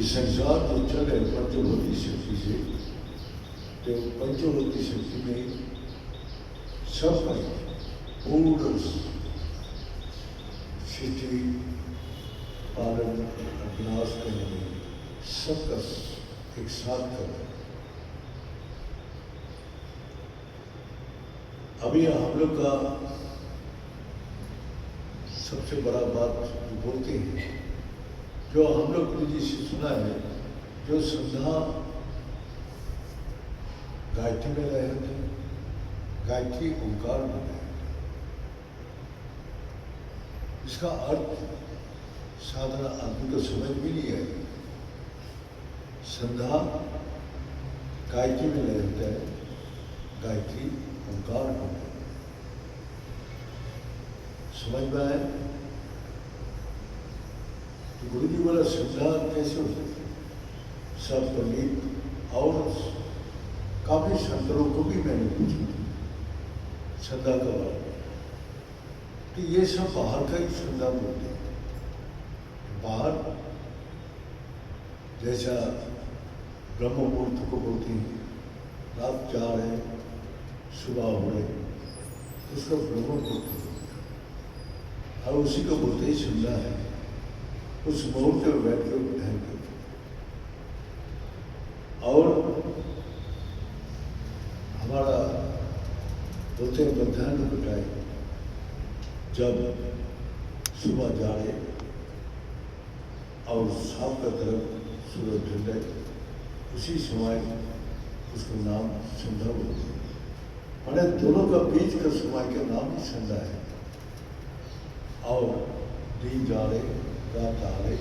संसार जो चल है पंचभौतिक शक्ति से, तो पंचभौतिक शक्ति में सब पूर्ण सृष्टि पालन विनाश करने में सबका एक साथ कर। अभी हम लोग का सबसे बड़ा बात बोलते हैं, जो हम लोग गुरु जी से सुना है, जो संध्या गायत्री में रहे थे, गायत्री ओंकार में रहे। इसका अर्थ साधारण आदमी को समझ भी नहीं है। संध्या गायत्री में रहता है, गायत्री ओंकार में है। समझ में आए? तो गुरु जी बोला संध्या कैसे हो सकती? सब पंडित और काफी संतरों को भी मैंने पूछा संध्या का बारे में, कि ये सब बाहर का ही संध्या बोलते हैं। बाहर जैसा ब्रह्म मुहूर्त को बोलते हैं, रात 4 है, सुबह हो रहे, उसको ब्रह्म मुहूर्त और उसी को बोलते ही संध्या है। उस मुहूर्त में बैठ कर ध्यान करते और हमारा बोलते हैं मध्यान्ह का टाइम, जब सुबह जाड़े और शाम का तरफ सूरज ढले, उसी समय उसका नाम संध्या बोलते हैं। मैंने दोनों का बीच का समय का नाम ही संध्या है। और दिन जाड़े रात आ रही,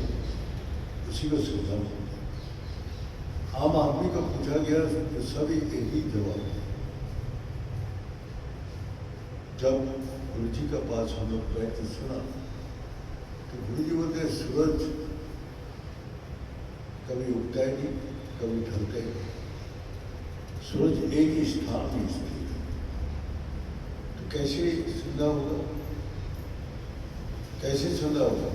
उसी को संध्या बोलते हैं। आम आदमी को पूछा गया तो सभी एक ही जवाब है। जब गुरु जी के पास हम लोग बैठ के सुना, तो गुरु जी बोलते हैं सूरज कभी उगता ही नहीं, कभी ढलता ही नहीं, सूरज एक ही स्थान में स्थित है। तो कैसे संध्या होगा? कैसे संध्या होगा?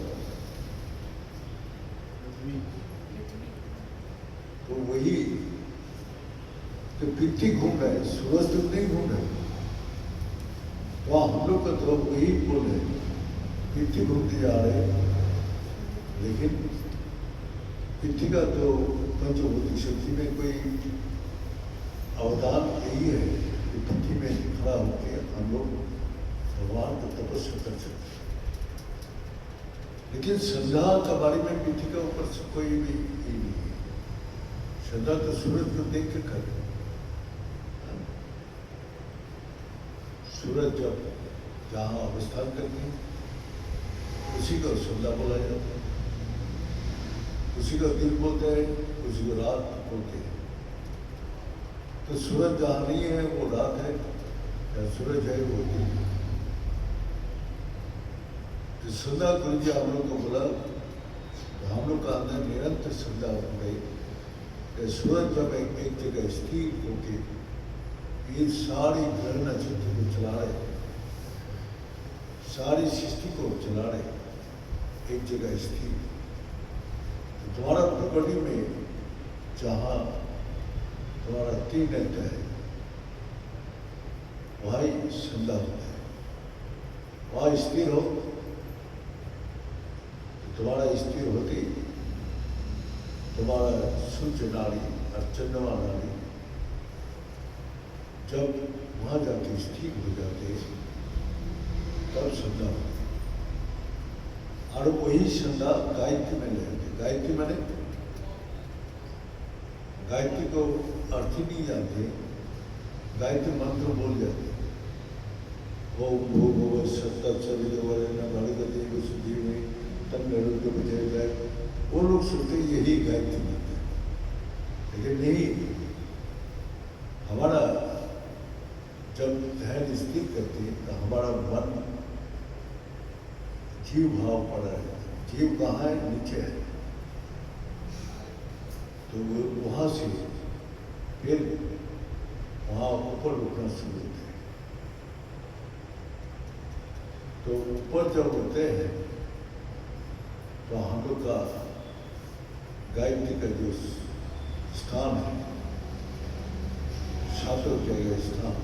तो वही तो पृथ्वी घूम रहा है, सूरज तो नहीं घूम रहा है। तो हम लोग का तो वही बोल रहे, पृथ्वी घूमते जा रहे, लेकिन पृथ्वी का तो पंचभौतिक शक्ति में कोई अवदान यही है कि पृथ्वी में खड़ा होकर हम लोग भगवान को तपस्या कर सकते हैं। लेकिन संध्या के बारे में पृथ्वी के ऊपर से कोई भी नहीं है। संध्या तो सूरज को देख के कर, सूरज जब जहाँ अवस्थान करते हैं उसी को संध्या बोला जाता है। किसी का दिन बोलते हैं, किसी को रात बोलते हैं। तो सूरज जहाँ नहीं है वो रात है, या सूरज है वो दिन है। तो श्रद्धा गुरु जी हम लोग को बोला, तो हम लोग का अंदर निरंतर श्रद्धा हो गई कि सूरज जब एक जगह स्थिर होके ये सारी ग्रह नक्षत्र को चला रहे, सारी सृष्टि को चला रहे, एक जगह स्थिर। तो तुम्हारा प्रकृति में जहाँ तुम्हारा तीन रहता है वहाँ ही संधा होता है, वहाँ स्थिर हो। तो तुम्हारा स्थिर होते तुम्हारा सूर्य नाड़ी और चंद्रमा नाड़ी जब वहाँ जाके स्थिर हो जाते तब संधा होती। और वही संधा गायत्री में ले आते। गायत्री मैंने गायत्री को अर्थ ही नहीं जानते, गायत्री मंत्र बोल जाते। ओम भूर्भुवः स्वः सवितुर्वरेण्यं भर्गो देवस्य धीमहि तन्नो रुद्रः प्रचोदयात्। वो लोग सोचते यही गायत्री मंत्र है, लेकिन नहीं। हमारा जब ध्यान स्थिर करते तो हमारा मन जीव भाव पड़ा है। जीव कहाँ है? नीचे है। तो वहाँ से फिर वहाँ ऊपर उठना शुरू होते हैं। तो ऊपर जब होते हैं तो हम लोग का गायत्री का जो स्थान है, सातों जगह स्थान,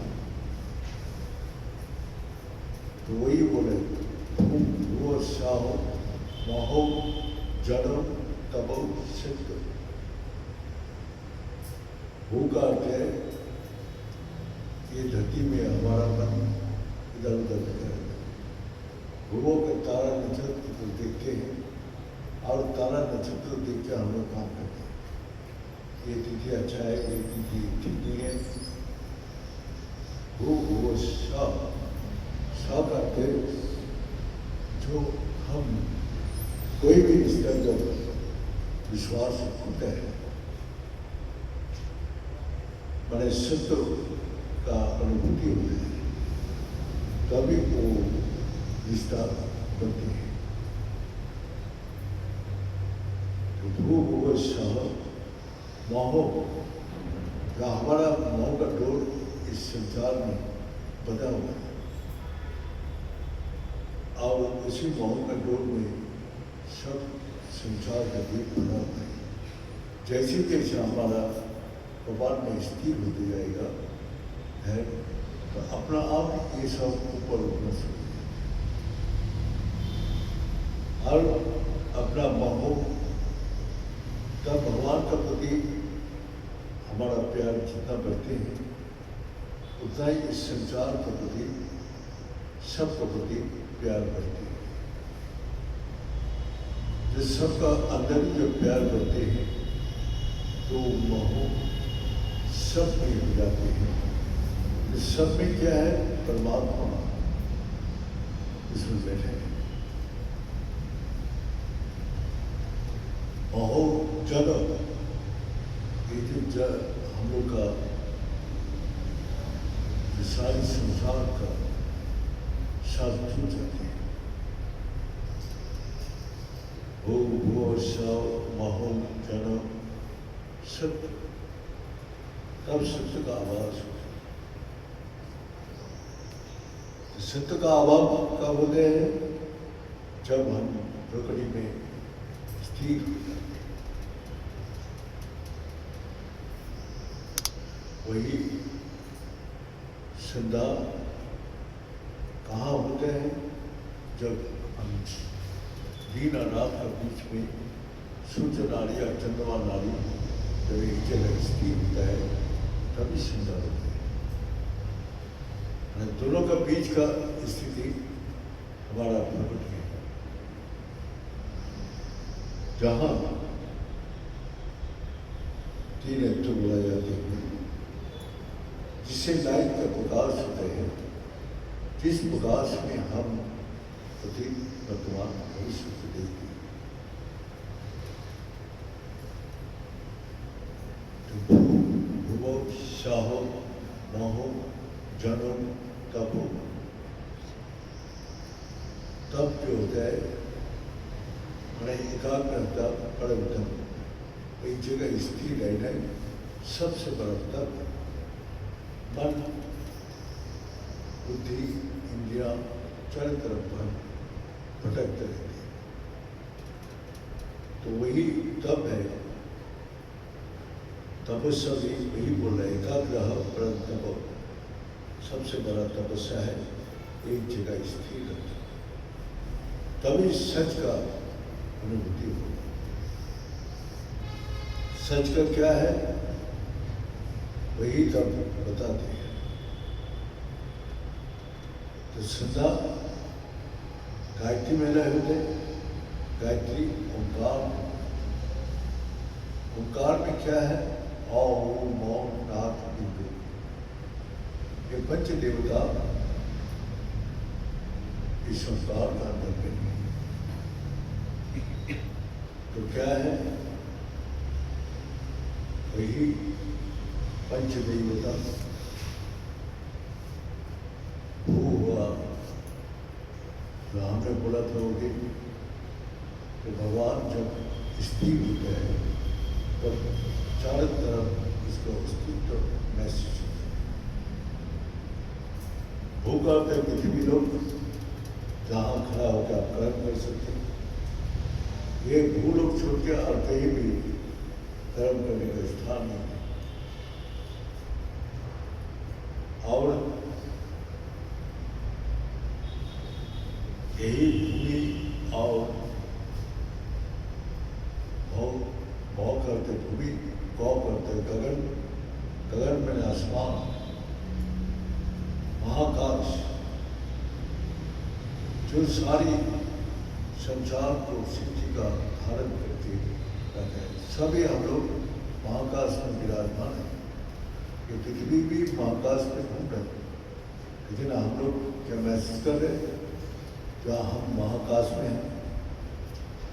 तो वही बोले भूर्भुवः स्वः महो जडं तपो सिद्ध। भू का अर्थ है ये धरती में हमारा मन इधर उधर रहता है। भूवों के तारा नक्षत्र को देखते हैं और तारा नक्षत्र देख के हम लोग काम करते हैं। ये तिथि अच्छा है, ये तिथि ठीक नहीं है। भूर्भुवः स्वः करते जो हम कोई भी इसका जब विश्वास होता है, मैंने सत्य का अनुभूति होती है, तभी वो रिश्ता बनती है। तो भूर्भुवः स्वः मोहो, या हमारा मोह का डोर इस संसार में बंधा हुआ है, और उसी मोह का डोर में सब संसार का दीप बना हुआ है। जैसे जैसे हमारा कपाल में स्थिर होते जाएगा है, तो अपना आप ये सब ऊपर उठना शुरू और अपना मोह, तब भगवान का प्रति हमारा प्यार जितना बढ़ते हैं उतना ही इस संसार के प्रति, सबके प्रति प्यार बढ़ते हैं। जब सबका अंदर ही जब प्यार बढ़ते हैं तो मोह सब में हो जाते हैं। इस सब में क्या है? परमात्मा इसमें बैठे हैं। मोह जड़, ये जो जड़ हम लोग का सारी संसार का साथ छूट जाते हैं। भूर्भुवः स्वः महो जडं सत्य, तब सत्य का आवाज होता है। सत्य का आवाज कब होते हैं? जब हम प्रकृति में स्थिर हो जाते हैं। वही श्रद्धा कहाँ होते हैं? जब हम दिन और रात के बीच में सूर्य नाड़ी और चंद्रमा नाड़ी जब एक जगह स्थिर होता है तभी श्रद्धा होती है। दोनों का बीच का स्थिति हमारा प्रकृति है, जहाँ तीन नेत्र बोला जाते हैं, जिससे लाइट का प्रकाश होते हैं, जिस प्रकाश में हम अतीत वर्तमान भविष्य को देखते हैं। मोहो जनो तपो, तप जो होता है मैंने एकाग्रता परम तप, एक जगह स्थिर रहना सबसे बड़ा तप। मन बुद्धि इंद्रिया चारों तरफ पर भटकते रहते हैं, तो वही तप है। तपस्या भी वही बोल रहे, एकाग्र परम तप, सबसे बड़ा तपस्या है एक जगह स्थिर रहना, तभी सच का अनुभूति हो। सच का क्या है वही तब बताते हैं। तो सदा गायत्री में रहे होते, गायत्री ओंकार, ओंकार में क्या है ओम मौन नाथ बिंदु, ये पंच देवता इस संसार का अंदर में। तो क्या है वही पंच देवता। वो हुआ जो हमने बोला था होगी कि भगवान जब स्थिर होता है तब चारों तरफ इसका अस्तित्व महसूस होता है। भूख आते हैं पृथ्वी लोग जहाँ खड़ा होकर आप कर्म कर सकते हैं, ये भू लोग छोड़ के और कहीं भी कर्म करने का स्थान नहीं है। और यही भूमि और भौ करते भूमि, गौ करते गगन, गगन में आसमान, महाकाश, जो सारी संसार को सृष्टि का धारण करके रखे, सभी हम लोग महाकाश में विराजमान है। ये पृथ्वी भी महाकाश में घूम रहे, लेकिन हम लोग क्या महसूस कर रहे हैं क्या हम महाकाश में हैं।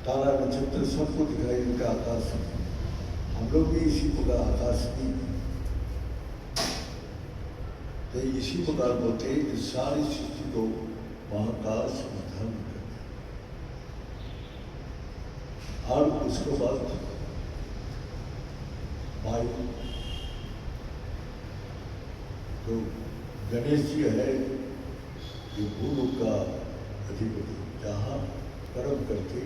तारा नक्षत्र सबको दिखाई देता आकाश में, हम लोग भी इसी प्रकार आकाश में। तो इसी प्रकार बोलते हैं कि सारी सृष्टि को महाकाश में धर्म करते, और उसके बाद वायु, तो गणेश जी है ये भूलोक का अधिपति, जहाँ कर्म करके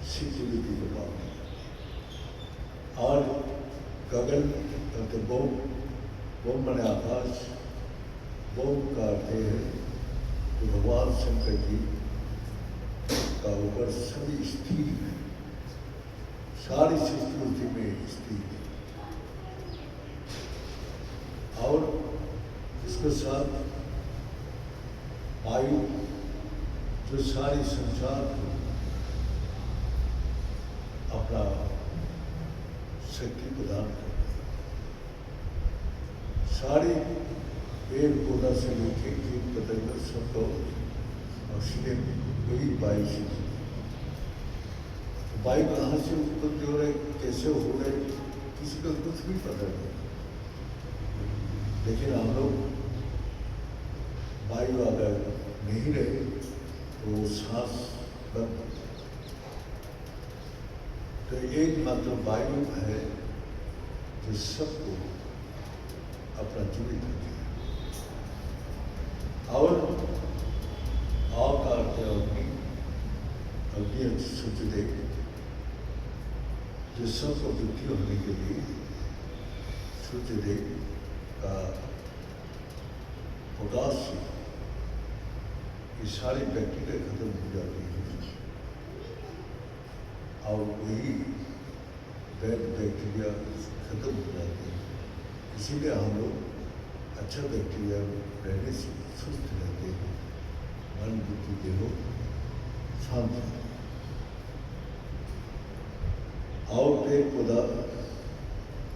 सिद्धि को पाते हैं। और गगन कहते बोम, बोम मने आकाश, बोम का अर्थ है कि भगवान शंकर जी का ऊपर सभी स्थिर है, सारी सृष्टि में स्थिर है। और इसके साथ वायु जो सारी संसार को अपना शक्ति प्रदान करती है, सारी पेड़ पौधा से लेके कीट पतंग सबको ऑक्सीजन वही वायु से। वायु कहाँ से उत्पत्ति हो रहे, कैसे हो रहे, किसी को कुछ भी पता नहीं। लेकिन हम लोग वायु अगर नहीं रहे तो सांस बंद, तो एकमात्र वायु है जो सबको अपना जीवित रखे। और आकार के अग्नि सूच दे, जो सबको वृद्धि होने के लिए सूच दे का प्रकाश से ये सारी बैक्टीरिया खत्म हो जाती है, और वही बैड बैक्टीरिया खत्म हो जाती है। इसीलिए हम लोग अच्छा बैक्टीरिया रहने से सुस्त रहते हैं, मन बुद्धि देहो शांत है। और पेड़ पौधा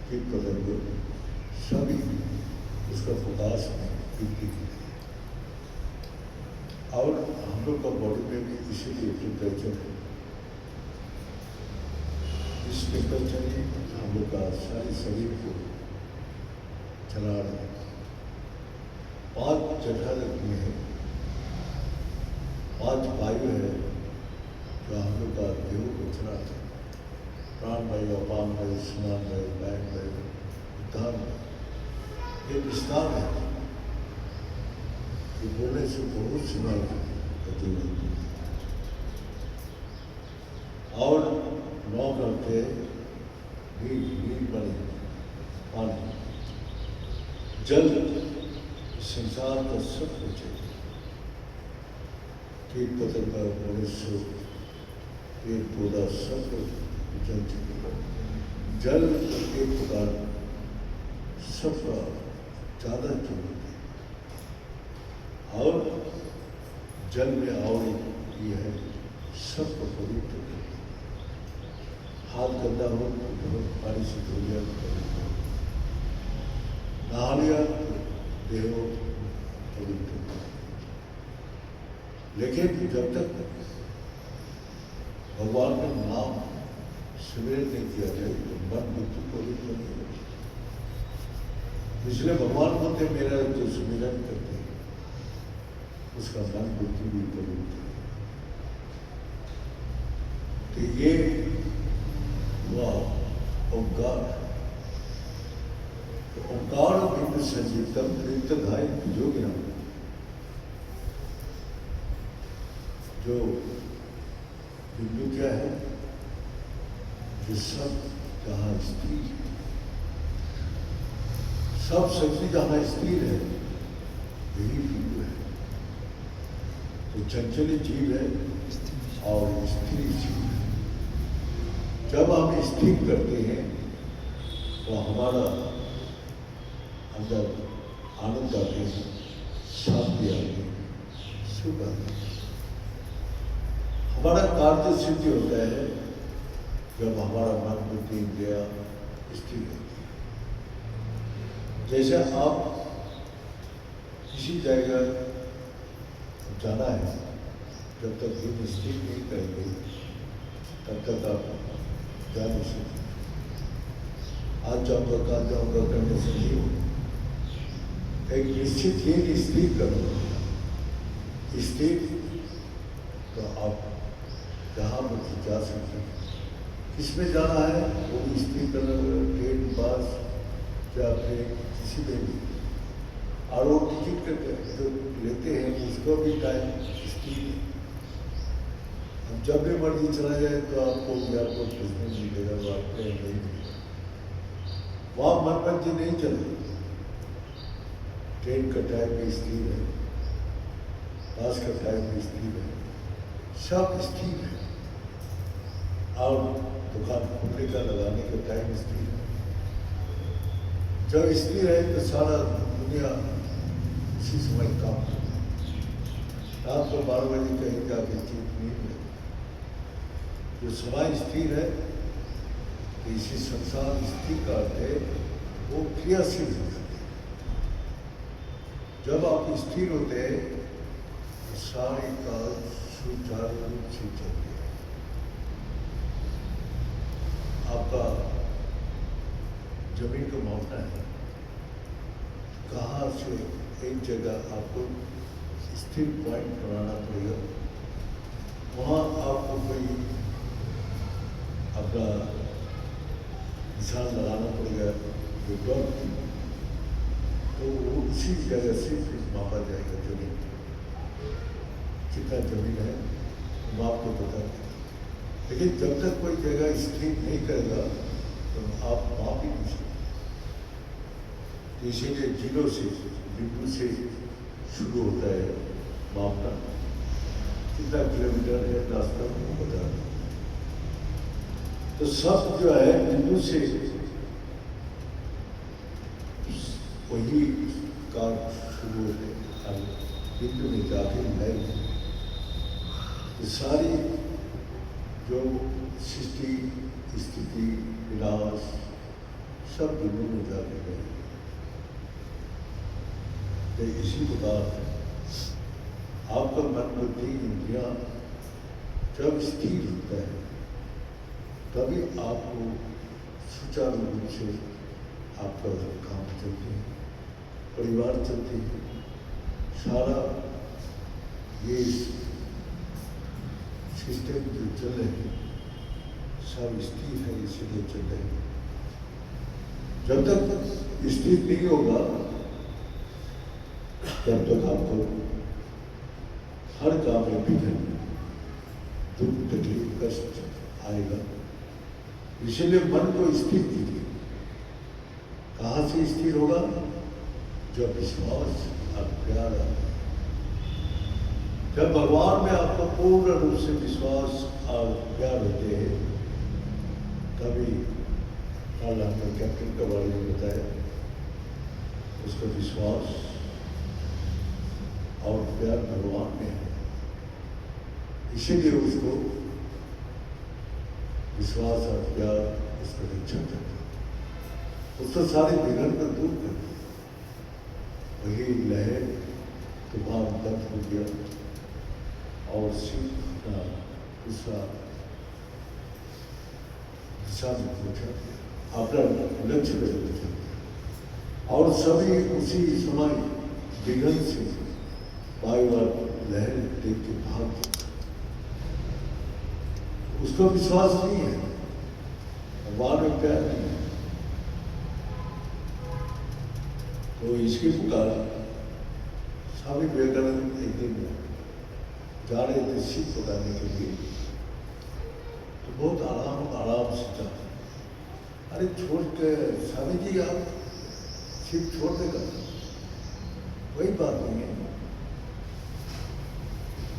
कीट पतंग सभी उसका प्रकाश में वृद्धि की है। और हम लोग का बॉडी में भी इसीलिए टेम्परेचर है, इस टेम्परेचर ही हम लोग का सारे शरीर को चला रहे हैं। 5 जठराग्नि है, 5 वायु है जो हम लोग का देह को चलाते हैं। प्राण वायु, अपान वायु, समान वायु, वायु वायु, उद्धान वायु, ये विस्तार है। ये बोलने से बहुत सुनाई होती है। और 9 करके नील बने पानी, जल, संसार का सब कुछ है। कीट पतंग, मनुष्य, पेड़ पौधा सब जल, जल एक प्रकार सबका ज़्यादा जरूरत है। और जल में और ये है सबको पवित्र करते। हाथ गंदा हो तो पानी से धो लिया, नहा लिया देह पवित्र। लेकिन जब तक भगवान का नाम स्मरण नहीं किया जाए तो मन बुद्धि पवित्र नहीं होती। इसलिए भगवान बोलते मेरा जो स्मरण करते हैं उसका मन बुद्धि भी पवित्र है। तो ये हुआ ओंकार। तो ओंकार बिंदु संजीतम कृतधाय योगिना, जो बिंदु क्या है? जो सब जहाँ स्थिर है, सब शक्ति जहाँ स्थिर है यही बिंदु है। तो चंचल जीव है और स्थिर जीव है। जब हम स्थिर करते हैं तो हमारा अंदर आनंद आते हैं, शांति आती है, सुख आती है। हमारा कार्य सिद्धि होता है जब हमारा मन बुद्धि इंद्रिया स्थिर होती है। जैसे आप किसी जगह जाना है, जब तक दिन स्थिर नहीं करेंगे तब तक आप जा नहीं सकते। आज जाऊँगा कल जाऊँगा करने से नहीं होगा। एक निश्चित ये स्थिर करो, स्थिर तो आप जहाँ मर्जी जा सकते हैं। किसमें जाना है वो भी स्थिर करना, ट्रेन, बस या फिर किसी में भी। और वो टिकट करके जो लेते हैं उसको भी टाइम स्थिर है। अब जब भी मर्जी चला जाए तो आपको एयरपोर्ट भेजने मिलेगा, वो आपको नहीं मिलेगा। वहाँ मनमर्जी नहीं चलेगी। ट्रेन का टाइम भी स्थिर है, बस का टाइम भी स्थिर है, सब स्थिर है। और दुकान खुलने का लगाने का टाइम स्थिर है। जब स्थिर है तो सारा दुनिया उसी समय काम करता है। रात को 12 बजे कहीं जाके चीज नहीं है। जो समय स्थिर है तो इसी संसार स्थिर का अर्थ है वो क्रियाशील हो जाते हैं। जब आप स्थिर होते हैं तो सारे काल सुचारू रूप से चलते हैं। आपका जमीन का मापना है, कहाँ से एक जगह आपको स्थिर पॉइंट बनाना पड़ेगा। वहाँ आपको कोई अपना निशान लगाना पड़ेगा जो डॉट, तो वो उसी जगह से फिर मापा जाएगा जमीन कितना जमीन है, माप को पता है। लेकिन जब तक कोई जगह स्थिर नहीं करेगा तो आप माप ही नहीं सकते। तो इसीलिए जीरो से, बिंदु से शुरू होता है मापना। कितना किलोमीटर है रास्ता वो बता दें। तो सब जो है बिंदु से वही कार्य शुरू होते हैं। बिंदु में जाके नहीं तो सारी जो सृष्टि, स्थिति, विनाश सब बिंदु में जाके गए। तो इसी प्रकार आपका मन, बुद्धि, इंद्रियां जब स्थिर होता है तभी आपको सुचारू रूप से आपका काम चलते हैं, परिवार चलते हैं, सारा ये सिस्टम जो चल रहे हैं सब स्थिर है, इसीलिए चल रहे हैं। जब तक स्थिर नहीं होगा तब तक आपको हर काम में विघ्न, दुख, तकलीफ, कष्ट आएगा। इसीलिए मन को स्थिर कीजिए। कहाँ से स्थिर होगा? जब विश्वास और प्यार आता है, जब भगवान में आपको पूर्ण रूप से विश्वास और प्यार होते हैं, तभी कल हमने कैप्टन के बारे में बताया, उसका विश्वास और प्यार भगवान में है, इसीलिए उसको विश्वास और प्यार उसको रक्षा करता है, उसको सारे विघ्न को दूर करता है। वही लहर तूफान बंद हो गया और सिंह का दूसरा दिशा में पहुंचा, अपना लक्ष्य पे पहुंचा और सभी उसी समय विघ्न से वायुवार लहर देख के भाग गए। उसको विश्वास नहीं है, भगवान में प्यार नहीं है, तो इसकी पुकार स्वामी विवेकानंद एक दिन जा रहे थे शिव पकाने के लिए, तो बहुत आराम से जा, अरे छोड़ के स्वामी जी आप शिव छोड़ देगा, वही बात नहीं है,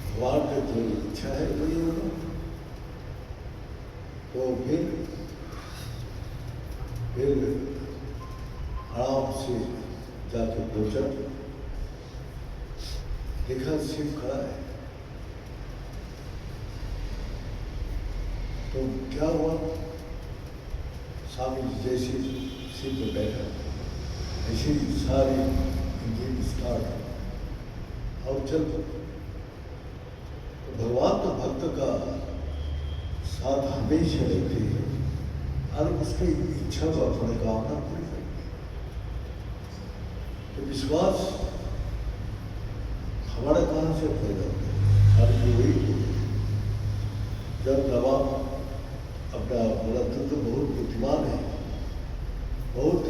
भगवान की जो इच्छा है वही होगा। तो फिर आराम से जाके पहुंचा, देखा शिव खड़ा है, तो क्या हुआ, स्वामी जी जैसे शिव पे बैठा ऐसे ही सारी इंजन स्टार्ट और चल। तो भगवान तो भक्त का साथ हमेशा रहते हैं और उसकी इच्छा को अपने कामना पूरी करते हैं। तो विश्वास हमारा कहाँ से पैदा होता है? हर वही जब नवाब अपना बोला तो बहुत बुद्धिमान है, बहुत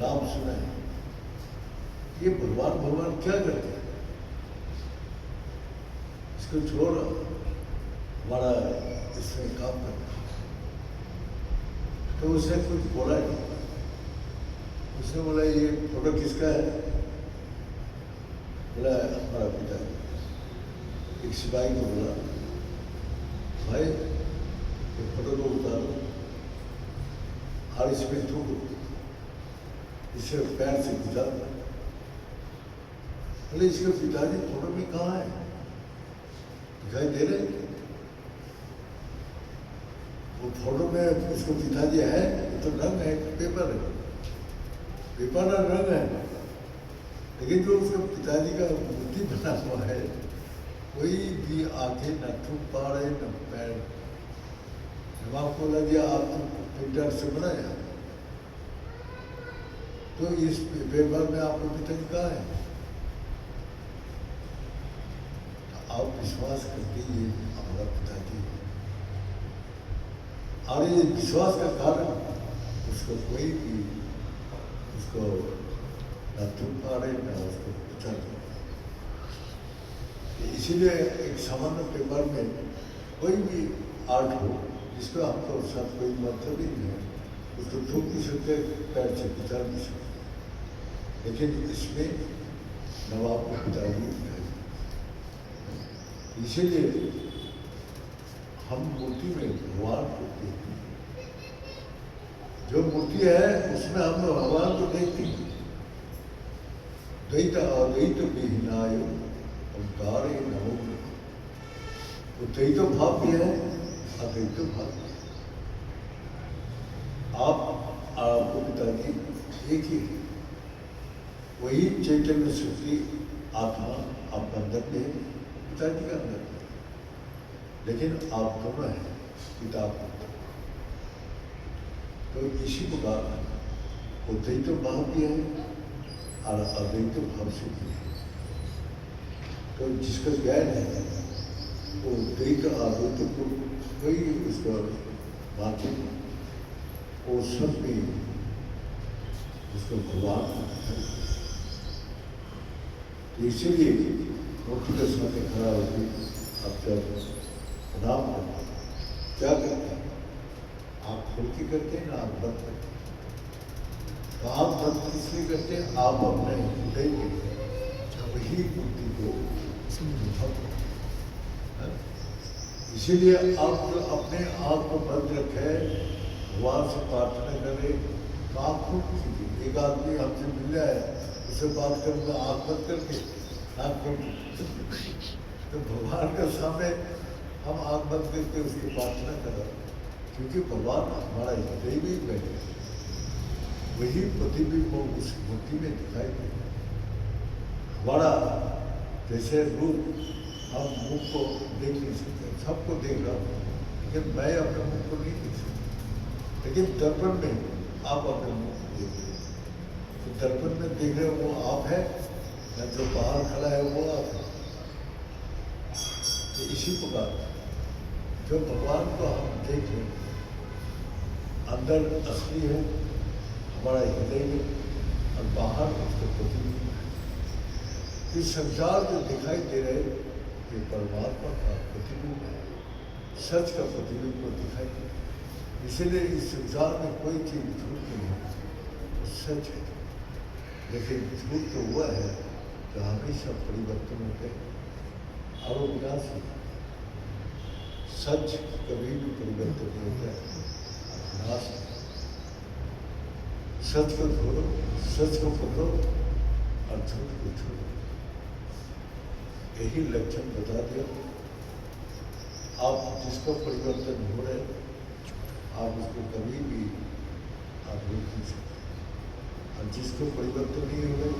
नाम सुना है, ये भगवान क्या करते हैं, इसको छोड़ हमारा इसमें काम करना। तो उसने कुछ बोला नहीं, उसने बोला ये फोटो किसका है? बोला हमारा पिता। एक सिपाही को बोला भाई ये फोटो को उतारो और इसमें थूको, इसे पैर से गुजार। बोले इसके पिताजी फोटो में कहाँ है, दिखाई दे रहे? वो फोटो में उसको पिताजी है, तो रंग है, पेपर है, पेपर और रंग है, लेकिन जो उसके पिताजी का मूर्ति बना हुआ है कोई भी आंखें न थूक पा रहे न पैर। जब आपको लग गया आप प्रिंटर से बनाया, तो इस पेपर में आपको पिताजी कहाँ है? तो आप विश्वास करते ये हमारा पिताजी, और ये विश्वास का कारण उसको कोई भी उसको न थूक पा रहे न उसको बचा। इसीलिए एक सामान्य पेपर में कोई भी आर्ट हो जिसका हमको साथ कोई मतलब ही नहीं है, उसको थूक नहीं सकते, पैर से बचा नहीं सकते, लेकिन इसमें नवाब को पिताजी है। इसीलिए हम मूर्ति में भगवान को देखते हैं, जो मूर्ति है उसमें हम भगवान को देखते हैं। द्वैत अद्वैत विहीनाय ओंकार नमो, वो द्वैत भाव भी है, अद्वैत भाव भी है। आपको पिताजी एक ही, वही चैतन्य शक्ति आत्मा आपका अंदर में है, पिताजी का अंदर में, लेकिन आप दोनों हैं पिता पुत्र। तो इसी प्रकार वो द्वैत भाव भी है और अद्वैत भाव से भी है। तो जिसका ज्ञान है वो द्वैत अद्वैत को कोई उसका बात नहीं, वो सब भी उसको भगवान है। तो इसीलिए मूर्ति के सामने खड़ा होकर आप जब प्रणाम करते हैं, क्या करते हैं? आप खोल के करते हैं ना आप बंद करते हैं? तो आप बंद इसलिए करते हैं, आप अपने हृदय में वही मूर्ति को अनुभव करते हैं। इसीलिए आप जो अपने आप को बंद रखे, भगवान से प्रार्थना करें, तो आप खुद कीजिए। एक आदमी हमसे मिल जाए, उससे बात करूँगा आँख बंद करके, आँख बंद तो भगवान के सामने हम आँख बंद करके उसकी प्रार्थना करें, क्योंकि भगवान हमारा हृदय भी बैठे, वही प्रतिबिंब उस मूर्ति में दिखाई दे। हमारा जैसे रूप हम मुख को देख नहीं सकते, सबको देख रहा हूँ, लेकिन मैं अपने मुख को नहीं देख सकता। लेकिन दर्पण में आप अपने मुख को देख रहे हैं, तो दर्पण में देख रहे हो वो आप है, या जो बाहर खड़ा है वो आप है। तो इसी प्रकार जब भगवान को हम देख रहे हैं, अंदर असली है हमारा हृदय में, और बाहर उसका प्रतिबिंब है। इस संसार जो दिखाई दे रहे ये परमात्मा का प्रतिबिंब है, सच का प्रतिबिंब को दिखाई दे। इसलिए इस संसार में कोई चीज झूठ नहीं है, वो सच है। लेकिन झूठ तो हुआ है जो हमेशा परिवर्तन होते हैं और वो विनाशी है। सच कभी भी परिवर्तन नहीं होता है, विनाश है। सच को छोड़ो, सच को पकड़ो और झूठ को छोड़ो, यही लक्षण बता दिया। आप जिसको परिवर्तन हो रहे, आप उसको कभी भी आप रोक नहीं सकते, और जिसको परिवर्तन नहीं हो रहे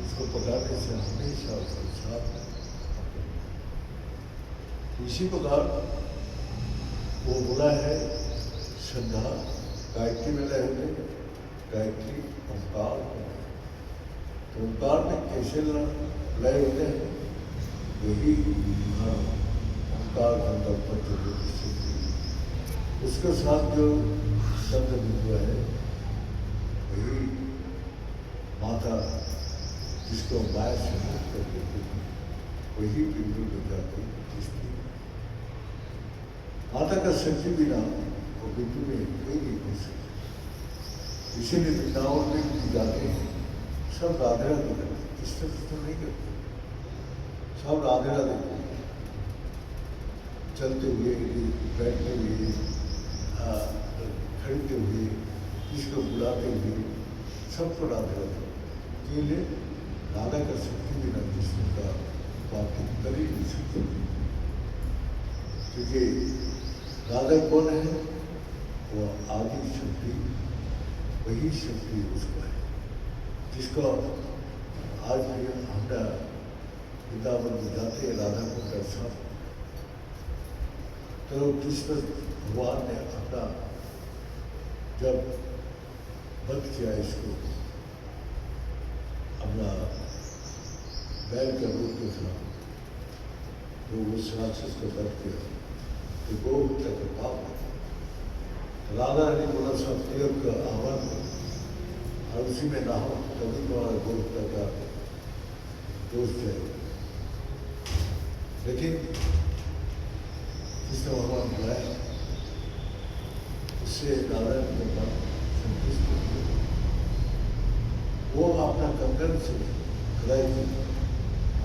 उसको पकड़ने से हमेशा उसके साथ में। इसी प्रकार वो बोला है श्रद्धा गायत्री में लय होते, गायत्री ओंकार में, तो ओंकार में कैसे लय होते हैं? वही ओंकार उसके साथ जो शब्द हुआ है वही माता जिसको माया से मुक्त कर देती है, वही बिंदु में जाती है। माता का शक्ति बिना वो बिंदु में कोई नहीं हो सकता। इसीलिए वृंदावन में भी जाते हैं, सब राधे राधे करते, इस तरह तो नहीं करते, सब राधे राधे करते, चलते हुए, बैठते हुए, खड़ते हुए, किसको बुलाते हुए, सबको राधे राधे। के लिए राधा का शक्ति बिना कृष्ण का बात कर ही नहीं सकते, क्योंकि राधा कौन है? वो आदि शक्ति, वही शक्ति उसको है, जिसको आज भी हमरा वृंदावन में जाते हैं राधा को दर्शन, तो कृष्ण भगवान ने अपना जब वध किया, इसको अपना बैल का रूप में था, तो उस राक्षस को वध किया, तो गोहत्या का पाप है। राधा ने बोला सब देव का आह्वान करो और उसी में नहाओ, तभी तुम्हारा गोहत्या का दोष जाएगा। लेकिन कृष्ण भगवान बुलाया, उससे राधा के बाद संतुष्ट हो, वो अपना कंगन से खड़ाई की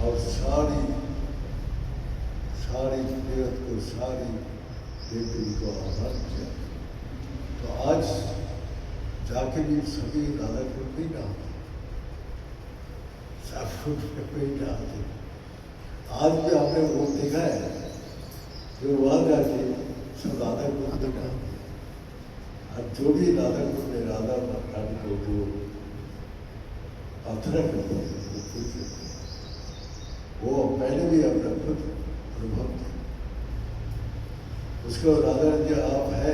और सारी जगत को, सारी देवी को आह्वान किया। तो आज जाके भी सभी राधा को भी ना आते, सब कोई ना आते। आज भी आपने वो देखा है जो वहाँ जाके सब राधा को देखा, और जो भी राधा को में राधा रानी को जो प्रार्थना करते हैं वो खुश होते हैं, वो पहले भी अपना खुद अनुभव थे। उसको राधा जी आप है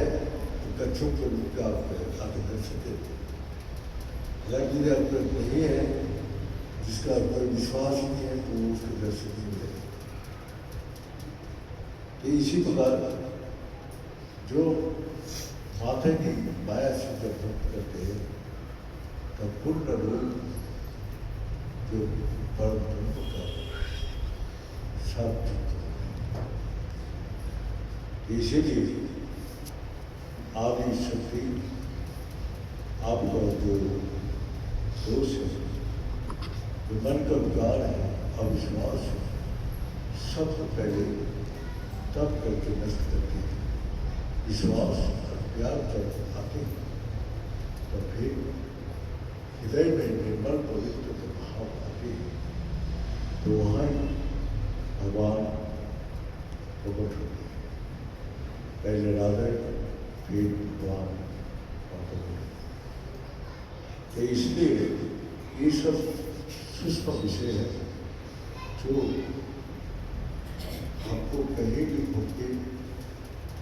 तो कच्छों के रूप का आप आगे दर्शन देते, अगर जी आपको नहीं है जिसका कोई विश्वास ही नहीं है तो वो उसके दर्शन नहीं मिलेगा। तो इसी प्रकार जो माथे की माया से जब भक्त करते हैं तब पूर्ण रूप जो परम ब्रह्म का साथ, इसीलिए आदि शक्ति आपका जो दोष है, जो मन का विकार है, अविश्वास है, सबसे पहले तब करके नष्ट करती है। विश्वास और प्यार जब आते हैं तो फिर हृदय में निर्मल पवित्र भाव आते हैं, तो वहाँ भगवान प्रकट होते हैं। पहले राधा, फिर भगवान प्रकट होते। तो इसलिए ये सब सूक्ष्म विषय है जो आपको कहीं भी भक्ति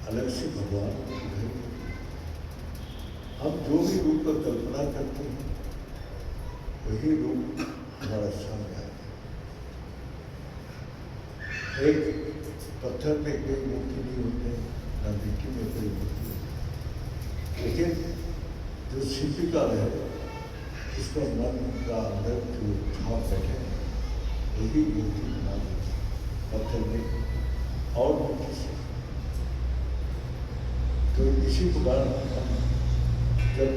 अलग से भगवान को दिखाई देती है। हम जो भी रूप का कल्पना करते हैं वही रूप हमारा सामने आता है। एक पत्थर में कोई मूर्ति नहीं होते, न मिट्टी में कोई मूर्ति होती, लेकिन जो शिल्पकार है उसका मन का अंदर जो छाप बैठे वही मूर्ति बना देती पत्थर में और मूर्ति से। तो इसी प्रकार जब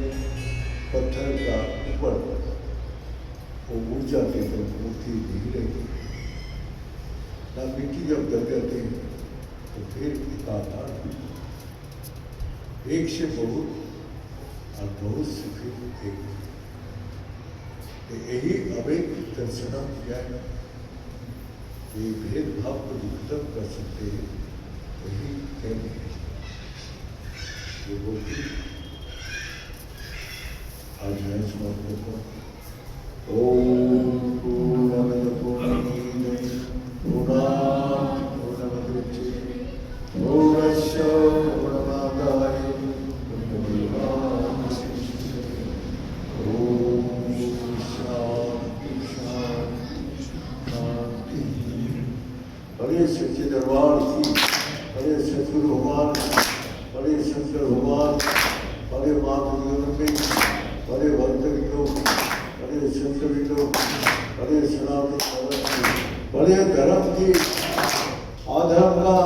पत्थर का ऊपर वो उड़ जाते तो मूर्ति नहीं रहती, ना मिट्टी जब गल जाते हैं तो फिर एकाकार एक से बहुत और बहुत से फिर एक। यही अवैध दर्शनम ज्ञान, ये भेदभाव को जो खत्म कर सकते हैं वही कहते हैं। ये बोलती आज मैं समाप्त को ओम पूर्णमद पूर्णमिदं पूर्णात् पूर्णमुदच्यते पूर्णस्य पूर्णमादाय पूर्णमेवावशिष्यते। ओम शांति शांति शांति। बड़े सच्चे दरबार की, बड़े सतगुरु भगवान, बड़े शंकर भगवान, बड़े माधुर्य, बड़े भक्तविंदों, बड़े संतविंदों, बड़े सनातन, बड़े धर्म की आधर्म का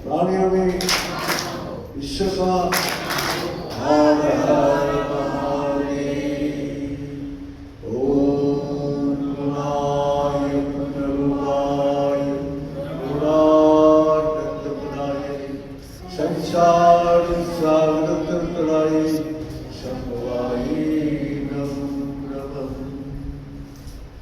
प्राणियों में विश्व का हर हर महादेव। ओम गुणाय गुणरूपाय गुणानंद गुणाय संसार सागर तराय